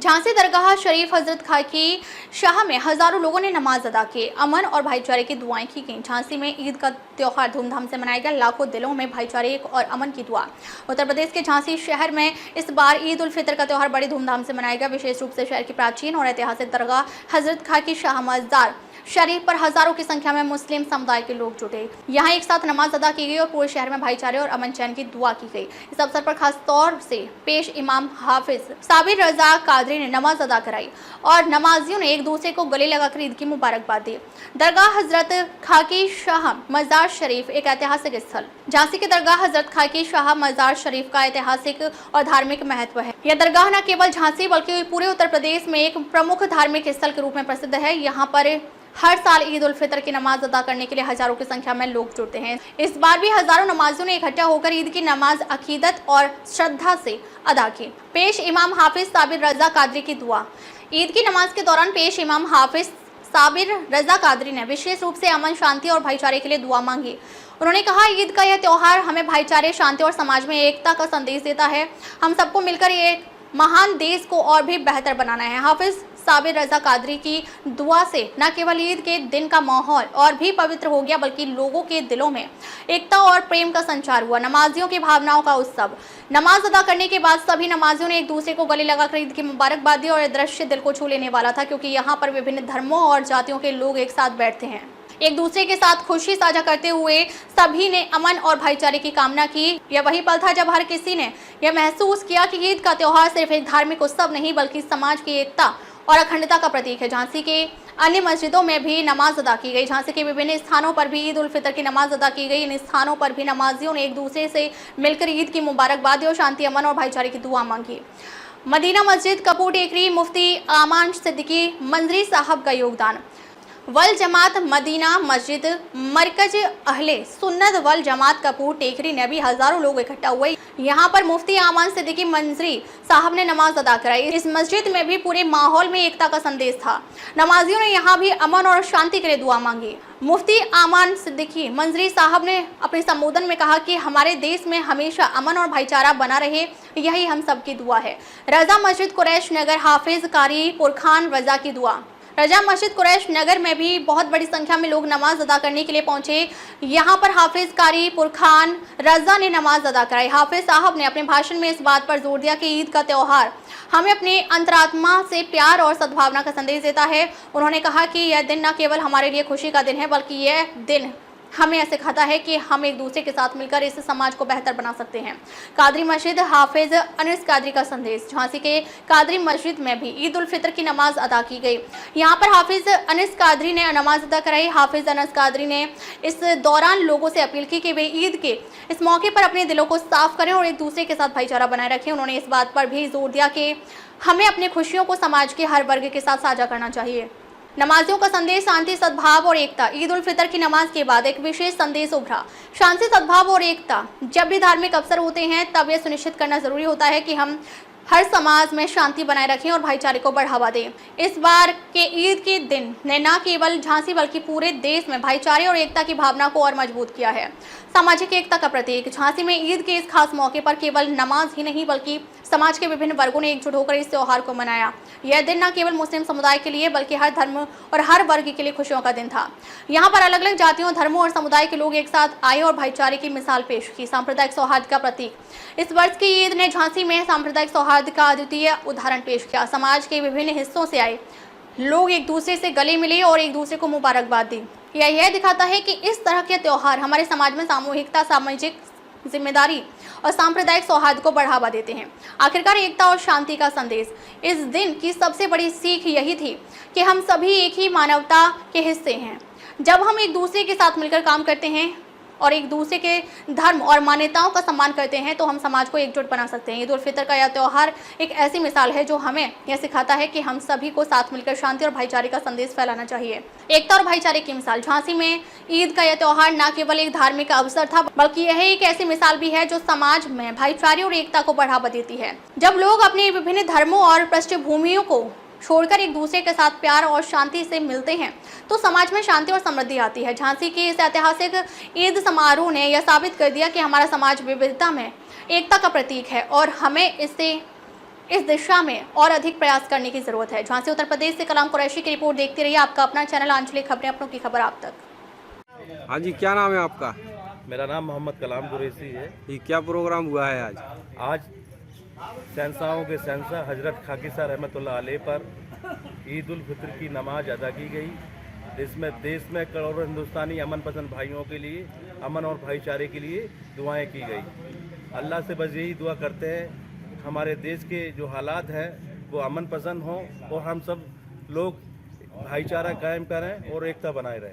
झांसी दरगाह शरीफ हजरत खाकी शाह में हजारों लोगों ने नमाज अदा की, अमन और भाईचारे की दुआएं की गईं। झांसी में ईद का त्योहार धूमधाम से मनाया गया, लाखों दिलों में भाईचारे और अमन की दुआ। उत्तर प्रदेश के झांसी शहर में इस बार ईद उल फितर का त्योहार बड़ी धूमधाम से मनाया गया। विशेष रूप से शहर की प्राचीन और ऐतिहासिक दरगाह हजरत खाकी शाह मजार शरीफ पर हजारों की संख्या में मुस्लिम समुदाय के लोग जुटे। यहाँ एक साथ नमाज अदा की गई और पूरे शहर में भाईचारे और अमन चैन की दुआ की गई। इस अवसर पर खास तौर से पेश इमाम हाफिज साबिर रजा कादरी ने नमाज अदा कराई और नमाजियों ने एक दूसरे को गले लगाकर ईद की मुबारकबाद दी। दरगाह हजरत खाकी शाह मजार शरीफ एक ऐतिहासिक स्थल। झांसी के दरगाह हजरत खाकी शाह मजार शरीफ का ऐतिहासिक और धार्मिक महत्व है। यह दरगाह न केवल झांसी बल्कि पूरे उत्तर प्रदेश में एक प्रमुख धार्मिक स्थल के रूप में प्रसिद्ध है। यहाँ पर हर साल ईद उल फितर की नमाज अदा करने के लिए हजारों की संख्या में लोग जुड़ते हैं। इस बार भी हजारों नमाजियों ने इकट्ठा होकर ईद की नमाज अकीदत और श्रद्धा से अदा की। पेश इमाम हाफिज साबिर रजा कादरी की दुआ। ईद की नमाज के दौरान पेश इमाम हाफिज साबिर रजा कादरी ने विशेष रूप से अमन, शांति और भाईचारे के लिए दुआ मांगी। उन्होंने कहा, ईद का यह त्योहार हमें भाईचारे, शांति और समाज में एकता का संदेश देता है। हम सबको मिलकर एक महान देश को और भी बेहतर बनाना है। हाफिज साबिर रजा कादरी की दुआ से न केवल ईद के दिन का माहौल और भी पवित्र हो गया बल्कि लोगों के दिलों में एकता और प्रेम का संचार हुआ। नमाजियों की भावनाओं का उत्सव। नमाज अदा करने के बाद सभी नमाजियों ने एक दूसरे को गले लगाकर ईद की मुबारकबाद दी और यह दृश्य दिल को छू लेने वाला था, क्योंकि यहाँ पर विभिन्न धर्मों और जातियों के लोग एक साथ बैठते हैं। एक दूसरे के साथ खुशी साझा करते हुए सभी ने अमन और भाईचारे की कामना की। यह वही पल था जब हर किसी ने यह महसूस किया कि ईद का त्योहार सिर्फ एक धार्मिक उत्सव नहीं बल्कि समाज की एकता और अखंडता का प्रतीक है। झांसी के अन्य मस्जिदों में भी नमाज अदा की गई। झांसी के विभिन्न स्थानों पर भी ईद उल फितर की नमाज अदा की गई। इन स्थानों पर भी नमाजियों ने एक दूसरे से मिलकर ईद की मुबारकबाद दी और शांति, अमन और भाईचारे की दुआ मांगी। मदीना मस्जिद, कपूर टेकरी, मुफ्ती आमान सिद्दीकी मंजरी साहब का योगदान। वल जमात मदीना मस्जिद, मरकज अहले सुन्नत वल जमात कपूर टेकरी ने भी हजारों लोग इकट्ठा हुए। यहाँ पर मुफ्ती आमान सिद्दीकी मंजरी साहब ने नमाज अदा कराई। इस मस्जिद में भी पूरे माहौल में एकता का संदेश था। नमाजियों ने यहाँ भी अमन और शांति के लिए दुआ मांगी। मुफ्ती आमान सिद्दीकी मंजरी साहब ने अपने संबोधन में कहा कि हमारे देश में हमेशा अमन और भाईचारा बना रहे, यही हम सब की दुआ है। रजा मस्जिद कुरैश नगर, हाफिज कारी पुरखान रजा की दुआ। रजा मस्जिद कुरैश नगर में भी बहुत बड़ी संख्या में लोग नमाज अदा करने के लिए पहुंचे। यहाँ पर हाफिज कारी पुरखान रजा ने नमाज अदा कराई। हाफिज साहब ने अपने भाषण में इस बात पर जोर दिया कि ईद का त्योहार हमें अपने अंतरात्मा से प्यार और सद्भावना का संदेश देता है। उन्होंने कहा कि यह दिन न केवल हमारे लिए खुशी का दिन है बल्कि यह दिन हमें ऐसे सिखाता है कि हम एक दूसरे के साथ मिलकर इस समाज को बेहतर बना सकते हैं। कादरी मस्जिद, हाफिज अनस कादरी का संदेश। झांसी के कादरी मस्जिद में भी ईद उल फितर की नमाज अदा की गई। यहाँ पर हाफिज अनस कादरी ने नमाज अदा कराई। हाफिज अनस कादरी ने इस दौरान लोगों से अपील की कि वे ईद के इस मौके पर अपने दिलों को साफ करें और एक दूसरे के साथ भाईचारा बनाए रखें। उन्होंने इस बात पर भी जोर दिया कि हमें अपनी खुशियों को समाज के हर वर्ग के साथ साझा करना चाहिए। नमाजियों का संदेश, शांति, सद्भाव और एकता। ईद उल फितर की नमाज के बाद एक विशेष संदेश उभरा, शांति, सद्भाव और एकता। जब भी धार्मिक अवसर होते हैं तब यह सुनिश्चित करना जरूरी होता है कि हम हर समाज में शांति बनाए रखें और भाईचारे को बढ़ावा दें। इस बार के ईद के दिन ने न केवल झांसी बल्कि पूरे देश में भाईचारे और एकता की भावना को और मजबूत किया है। सामाजिक एकता का प्रतीक। झांसी में ईद के इस खास मौके पर केवल नमाज ही नहीं बल्कि समाज के विभिन्न वर्गों ने एकजुट होकर इस त्योहार को मनाया। यह दिन न केवल मुस्लिम समुदाय के लिए बल्कि हर धर्म और हर वर्ग के लिए खुशियों का दिन था। यहाँ पर अलग अलग जातियों, धर्मों और समुदाय के लोग एक साथ आए और भाईचारे की मिसाल पेश की। सांप्रदायिक सौहार्द का प्रतीक। इस वर्ष की ईद ने झांसी में सांप्रदायिक सौहार्द का अद्वितीय उदाहरण पेश किया। समाज के विभिन्न हिस्सों से आए लोग एक दूसरे से गले मिले और एक दूसरे को मुबारकबाद दी। यह दिखाता है कि इस तरह के त्योहार हमारे समाज में सामूहिकता, सामाजिक जिम्मेदारी और सांप्रदायिक सौहार्द को बढ़ावा देते हैं। आखिरकार एकता और शांति का संदेश। इस दिन की सबसे बड़ी सीख यही थी कि हम सभी एक ही मानवता के हिस्से हैं। जब हम एक दूसरे के साथ मिलकर काम करते हैं और एक दूसरे के धर्म और मान्यताओं का सम्मान करते हैं तो हम समाज को एकजुट बना सकते हैं। ईद उल फितर का यह त्योहार एक ऐसी मिसाल है जो हमें यह सिखाता है कि हम सभी को साथ मिलकर शांति और भाईचारे का संदेश फैलाना चाहिए। एकता और भाईचारे की मिसाल। झांसी में ईद का यह त्योहार न केवल एक धार्मिक अवसर था बल्कि यह एक ऐसी मिसाल भी है जो समाज में भाईचारे और एकता को बढ़ावा देती है। जब लोग अपने विभिन्न धर्मों और पृष्ठभूमियों को छोड़कर एक दूसरे के साथ प्यार और शांति से मिलते हैं तो समाज में शांति और समृद्धि आती है। झांसी के इस ऐतिहासिक ईद समारोह ने यह साबित कर दिया कि हमारा समाज विविधता में एकता का प्रतीक है और हमें इससे इस दिशा में और अधिक प्रयास करने की जरूरत है। झांसी उत्तर प्रदेश से कलाम कुरैशी की रिपोर्ट। देखते रहिए आपका अपना चैनल आंचलिक खबरें, अपनों की खबर आप तक। हाँ जी, क्या नाम है आपका? मेरा नाम मोहम्मद कलाम कुरैशी है। ये क्या प्रोग्राम हुआ है आज? आज शहंशाहों के शहंशाह हजरत खाकी साहब रहमतुल्लाह अलैह पर ईद उल फित्र की नमाज अदा की गई। इसमें देश में करोड़ों हिंदुस्तानी अमन पसंद भाइयों के लिए, अमन और भाईचारे के लिए दुआएं की गई। अल्लाह से बस यही दुआ करते हैं हमारे देश के जो हालात हैं वो अमन पसंद हों और हम सब लोग भाईचारा कायम करें और एकता बनाए रहें।